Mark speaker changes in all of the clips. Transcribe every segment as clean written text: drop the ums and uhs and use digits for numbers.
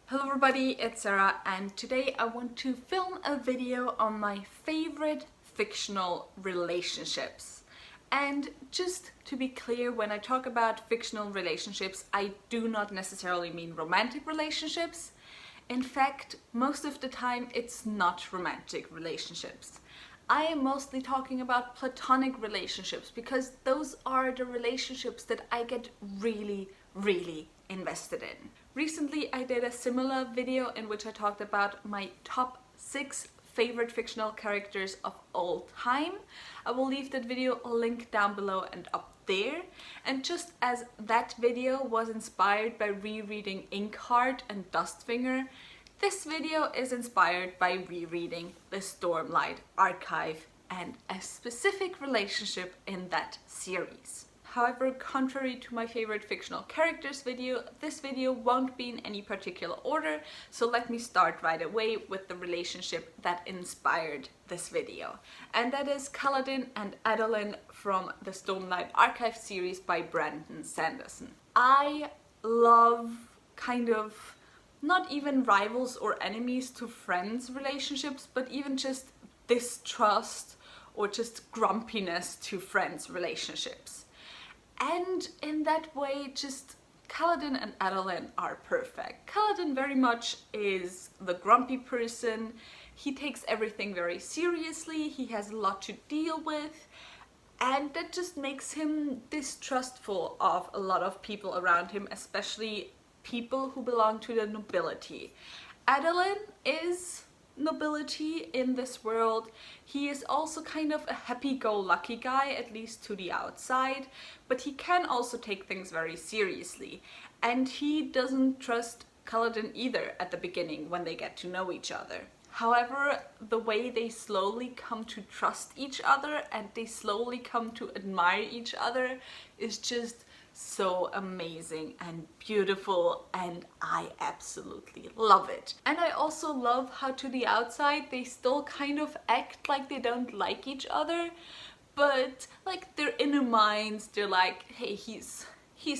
Speaker 1: Hello everybody, it's Sarah and today I want to film a video on my favorite fictional relationships. And just to be clear, when I talk about fictional relationships, I do not necessarily mean romantic relationships. In fact, most of the time it's not romantic relationships. I am mostly talking about platonic relationships because those are the relationships that I get really invested in. Recently I did a similar video in which I talked about my top 6 favorite fictional characters of all time. I will leave that video linked down below and up there. And just as that video was inspired by rereading Inkheart and Dustfinger, this video is inspired by rereading the Stormlight Archive and a specific relationship in that series. However, contrary to my favorite fictional characters video, this video won't be in any particular order, so let me start right away with the relationship that inspired this video. And that is Kaladin and Adolin from the Stormlight Archive series by Brandon Sanderson. I love kind of not even rivals or enemies to friends relationships, but even just distrust or just grumpiness to friends relationships. And in that way, just Kaladin and Adolin are perfect. Kaladin very much is the grumpy person. He takes everything very seriously, he has a lot to deal with, and that just makes him distrustful of a lot of people around him, especially people who belong to the nobility. Adolin is nobility in this world. He is also kind of a happy-go-lucky guy, at least to the outside, but he can also take things very seriously. And he doesn't trust Kaladin either at the beginning when they get to know each other. However, the way they slowly come to trust each other and they slowly come to admire each other is just so amazing and beautiful, and I absolutely love it. And I also love how to the outside they still kind of act like they don't like each other, but like their inner minds, they're like, hey, he's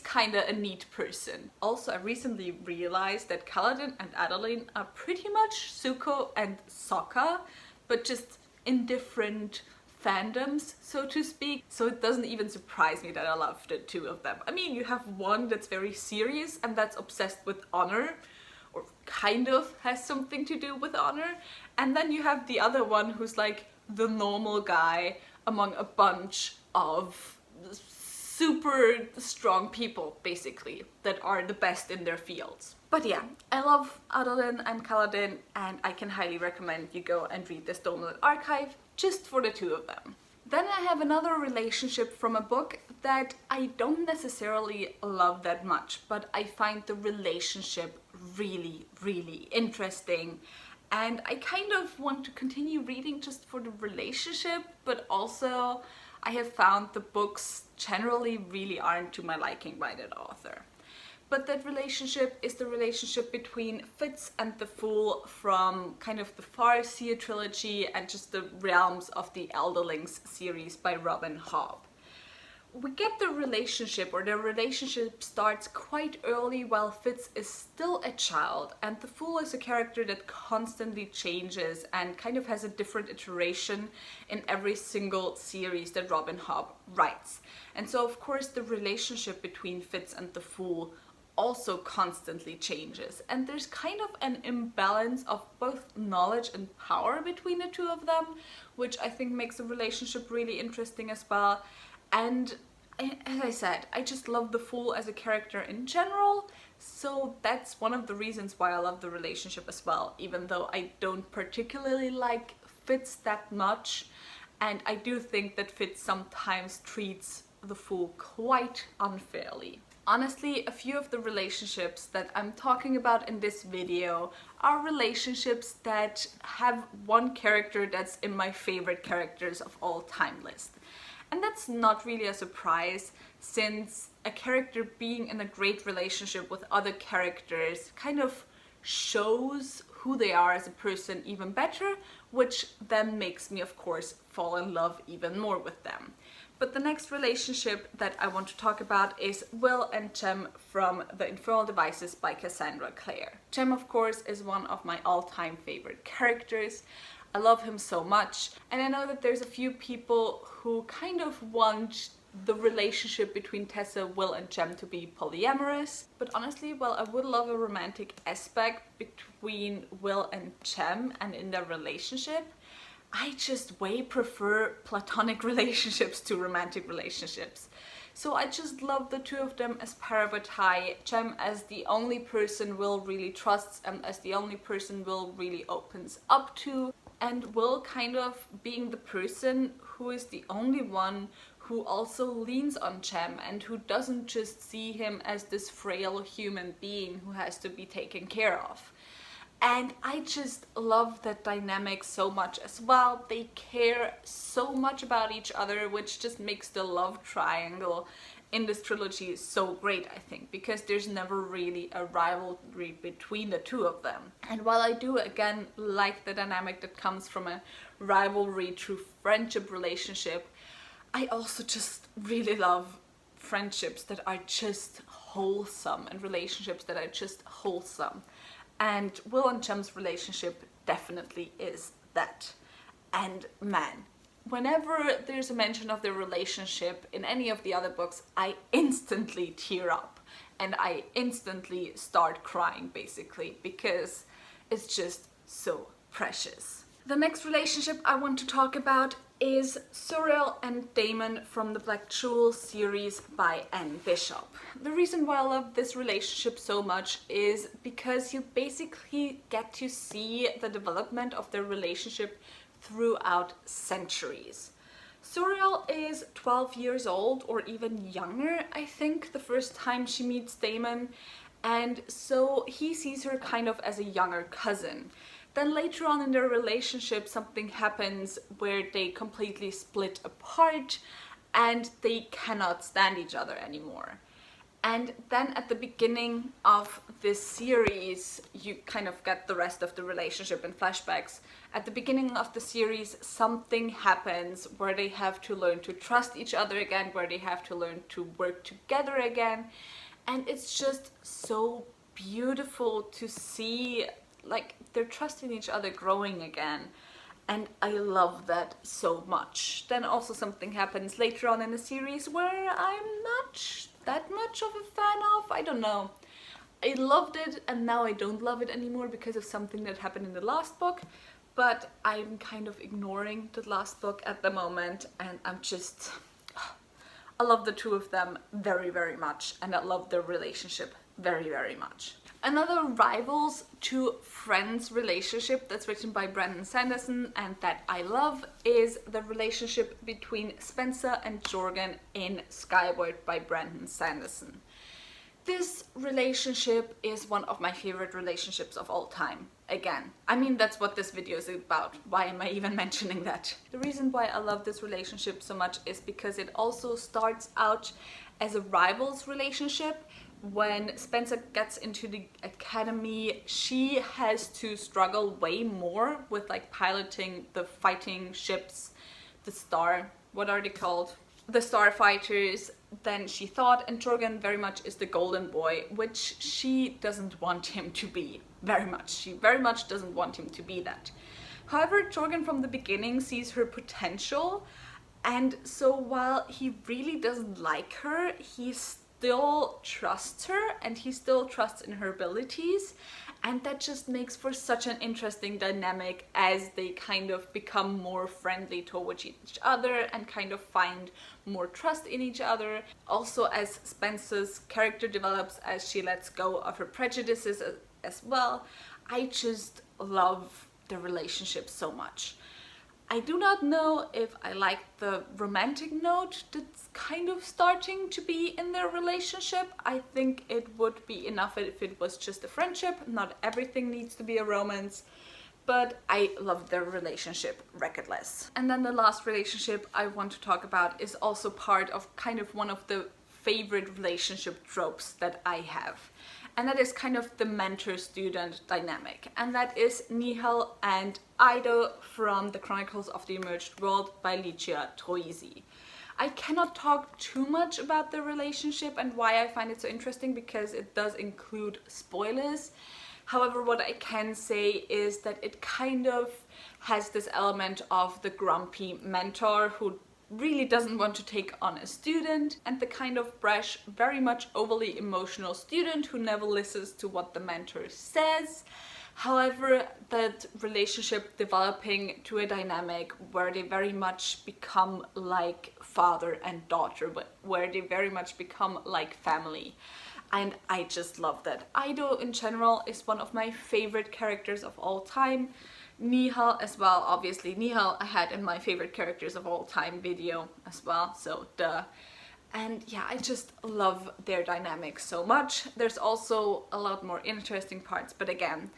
Speaker 1: kind of a neat person. Also, I recently realized that Kaladin and Adolin are pretty much Zuko and Sokka, but just in different fandoms, so to speak. So it doesn't even surprise me that I love the two of them. I mean, you have one that's very serious and that's obsessed with honor, or kind of has something to do with honor, and then you have the other one who's like the normal guy among a bunch of super strong people, basically, that are the best in their fields. But yeah, I love Adolin and Kaladin, and I can highly recommend you go and read the Stormlight Archive just for the two of them. Then I have another relationship from a book that I don't necessarily love that much, but I find the relationship really interesting. And I kind of want to continue reading just for the relationship, but also I have found the books generally really aren't to my liking by that author. But that relationship is the relationship between Fitz and the Fool from kind of the Farseer trilogy and just the Realms of the Elderlings series by Robin Hobb. We get the relationship, or the relationship starts quite early while Fitz is still a child, and the Fool is a character that constantly changes and kind of has a different iteration in every single series that Robin Hobb writes. And so of course the relationship between Fitz and the Fool also constantly changes, and there's kind of an imbalance of both knowledge and power between the two of them, which I think makes the relationship really interesting as well. And as I said, I just love the Fool as a character in general, so that's one of the reasons why I love the relationship as well, even though I don't particularly like Fitz that much, and I do think that Fitz sometimes treats the Fool quite unfairly. Honestly, a few of the relationships that I'm talking about in this video are relationships that have one character that's in my favorite characters of all time list. And that's not really a surprise, since a character being in a great relationship with other characters kind of shows who they are as a person even better, which then makes me, of course, fall in love even more with them. But the next relationship that I want to talk about is Will and Jem from The Infernal Devices by Cassandra Clare. Jem, of course, is one of my all-time favorite characters. I love him so much, and I know that there's a few people who kind of want the relationship between Tessa, Will and Jem to be polyamorous, but honestly, while I would love a romantic aspect between Will and Jem and in their relationship, I just way prefer platonic relationships to romantic relationships. So I just love the two of them as parabatai, Jem as the only person Will really trusts and as the only person Will really opens up to, and Will kind of being the person who is the only one who also leans on Jem and who doesn't just see him as this frail human being who has to be taken care of. And I just love that dynamic so much as well. They care so much about each other, which just makes the love triangle in this trilogy so great, I think, because there's never really a rivalry between the two of them. And while I do again like the dynamic that comes from a rivalry through friendship relationship, I also just really love friendships that are just wholesome and relationships that are just wholesome. And Will and Jem's relationship definitely is that. And man, whenever there's a mention of their relationship in any of the other books, I instantly tear up and I instantly start crying basically, because it's just so precious. The next relationship I want to talk about is Suriel and Damon from the Black Jewel series by Anne Bishop. The reason why I love this relationship so much is because you basically get to see the development of their relationship throughout centuries. Suriel is 12 years old, or even younger, I think, the first time she meets Damon, and so he sees her kind of as a younger cousin. Then later on in their relationship, something happens where they completely split apart and they cannot stand each other anymore. And then at the beginning of this series, you kind of get the rest of the relationship in flashbacks. At the beginning of the series, something happens where they have to learn to trust each other again, where they have to learn to work together again. And it's just so beautiful to see, like, they're trusting each other growing again, and I love that so much. Then also something happens later on in the series where I'm not that much of a fan of. I don't know. I loved it and now I don't love it anymore because of something that happened in the last book, but I'm kind of ignoring the last book at the moment, and I love the two of them very, very much, and I love their relationship very, very much. Another rivals to friends relationship that's written by Brandon Sanderson and that I love is the relationship between Spencer and Jorgen in Skyward by Brandon Sanderson. This relationship is one of my favorite relationships of all time. Again, I mean, that's what this video is about. Why am I even mentioning that? The reason why I love this relationship so much is because it also starts out as a rivals relationship. When Spencer gets into the academy, she has to struggle way more with like piloting the fighting ships, what are they called? The starfighters, than she thought, and Jorgen very much is the golden boy, which she doesn't want him to be. Very much. She very much doesn't want him to be that. However, Jorgen from the beginning sees her potential, and so while he really doesn't like her, he still trusts her and he still trusts in her abilities, and that just makes for such an interesting dynamic as they kind of become more friendly towards each other and kind of find more trust in each other. Also, as Spencer's character develops, as she lets go of her prejudices as well, I just love the relationship so much. I do not know if I like the romantic note that's kind of starting to be in their relationship. I think it would be enough if it was just a friendship. Not everything needs to be a romance, but I love their relationship regardless. And then the last relationship I want to talk about is also part of kind of one of the favorite relationship tropes that I have. And that is kind of the mentor-student dynamic. And that is Nihal and Ido from The Chronicles of the Emerged World by Licia Troisi. I cannot talk too much about the relationship and why I find it so interesting because it does include spoilers. However, what I can say is that it kind of has this element of the grumpy mentor who really doesn't want to take on a student, and the kind of brash, very much overly emotional student who never listens to what the mentor says. However, that relationship developing to a dynamic where they very much become like father and daughter, but where they very much become like family. And I just love that. Aido in general is one of my favorite characters of all time. Nihal as well, obviously. Nihal I had in my favorite characters of all time video as well, so duh. And yeah, I just love their dynamics so much. There's also a lot more interesting parts, but again,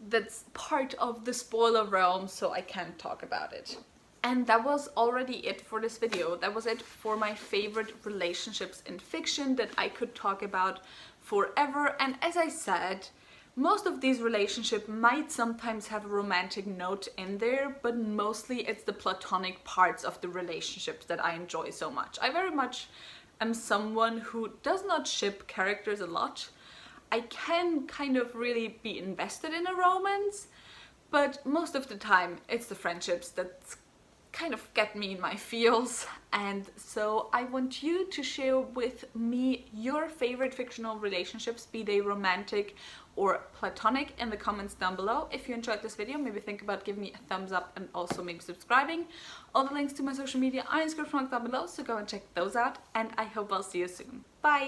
Speaker 1: that's part of the spoiler realm, so I can't talk about it. And that was already it for this video. That was it for my favorite relationships in fiction that I could talk about forever. And as I said, most of these relationships might sometimes have a romantic note in there, but mostly it's the platonic parts of the relationships that I enjoy so much. I very much am someone who does not ship characters a lot. I can kind of really be invested in a romance, but most of the time it's the friendships that kind of get me in my feels. And so I want you to share with me your favorite fictional relationships, be they romantic or platonic, in the comments down below. If you enjoyed this video, maybe think about giving me a thumbs up and also maybe subscribing. All the links to my social media are in the description box down below, so go and check those out, and I hope I'll see you soon. Bye!